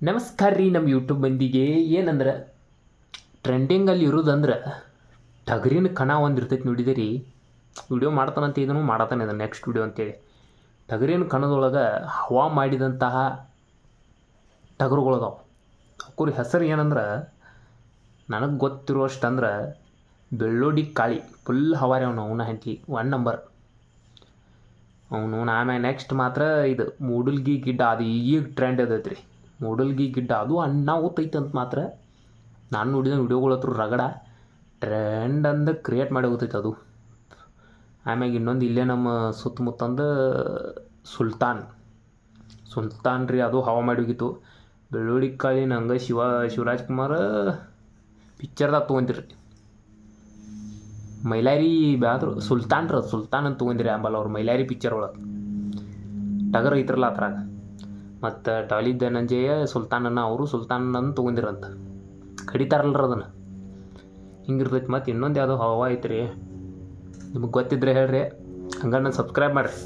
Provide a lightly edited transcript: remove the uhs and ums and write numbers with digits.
ನಮಸ್ಕಾರ ರೀ ನಮ್ಮ ಯೂಟ್ಯೂಬ್ ಮಂದಿಗೆ. ಏನಂದ್ರೆ ಟ್ರೆಂಡಿಂಗಲ್ಲಿ ಇರೋದಂದ್ರೆ ಟಗರಿನ ಕಣ ಒಂದು ಇರ್ತೈತೆ ನೋಡಿದಿರಿ. ವಿಡಿಯೋ ಮಾಡ್ತಾನಂತ ಇದನ್ನು ಮಾಡತ್ತಾನೆ ಇದು ನೆಕ್ಸ್ಟ್ ವಿಡಿಯೋ ಅಂತೇಳಿ. ಟಗರಿನ ಕಣದೊಳಗೆ ಹವಾ ಮಾಡಿದಂತಹ ಟಗರುಗಳದಾವೆ. ಅವ್ರ ಹೆಸರು ಏನಂದ್ರೆ ನನಗೆ ಗೊತ್ತಿರುವಷ್ಟು ಅಂದ್ರೆ ಬೆಳ್ಳೋಡಿ ಕಾಳಿ ಫುಲ್ ಹವಾರಿ ಅವನ ಹೆಂಡತಿ 1 ನಂಬರ್ ಅವನು. ಆಮೇಲೆ ನೆಕ್ಸ್ಟ್ ಮಾತ್ರ ಇದು ಮೂಡಲ್ಗಿ ಗಿಡ್ಡ, ಅದು ಈಗ ಟ್ರೆಂಡ್ ಅದೈತೆ ರೀ. ಮೂಡಲ್ಗಿ ಗಿಡ್ಡ ಅದು ಅಣ್ಣ ಓದ್ತೈತೆ ಅಂತ ಮಾತ್ರ ನಾನು ನೋಡಿದ ವಿಡಿಯೋಗಳ ಹತ್ರ ರಗಡ ಟ್ರೆಂಡ್ ಅಂದ ಕ್ರಿಯೇಟ್ ಮಾಡಿ ಹೋಗ್ತೈತೆ ಅದು. ಆಮ್ಯಾಗ ಇನ್ನೊಂದು ಇಲ್ಲೇ ನಮ್ಮ ಸುತ್ತಮುತ್ತಂದು ಸುಲ್ತಾನ್ ರೀ, ಅದು ಹವಾ ಮಾಡಿ ಹೋಗಿತ್ತು. ಬೆಳ್ಳುಳ್ಳಿ ಕಾಳಿ ನಂಗೆ ಶಿವರಾಜ್ ಕುಮಾರ್ ಪಿಕ್ಚರ್ದಾಗ ತೊಗೊಂದಿರಿ. ಮೈಲಾರಿ ಬ್ಯಾದ್ರು ಸುಲ್ತಾನ್ ಅಂತ ತೊಗೊಂದಿರಿ ಅಂಬಲ್ಲ ಅವ್ರು ಮೈಲಾರಿ ಪಿಕ್ಚರ್ ಒಳಗೆ ಟಗರ್ ಐತ್ರಲ್ಲ ಆ ಥರಾಗ. ಮತ್ತು ಟಾಲಿ ಧನಂಜಯ ಸುಲ್ತಾನನ್ನ ಸುಲ್ತಾನನ್ನು ತೊಗೊಂದಿರಂತ ಕಡಿತಾರಲ್ರ ಅದನ್ನು. ಹಿಂಗಿರ್ತೈತಿ. ಮತ್ತು ಇನ್ನೊಂದು ಯಾವುದೋ ಹವಾ ಐತ್ರಿ, ನಿಮಗೆ ಗೊತ್ತಿದ್ರೆ ಹೇಳ್ರಿ. ಹಂಗಾರೆ ನಾನು ಸಬ್ಸ್ಕ್ರೈಬ್ ಮಾಡಿರಿ.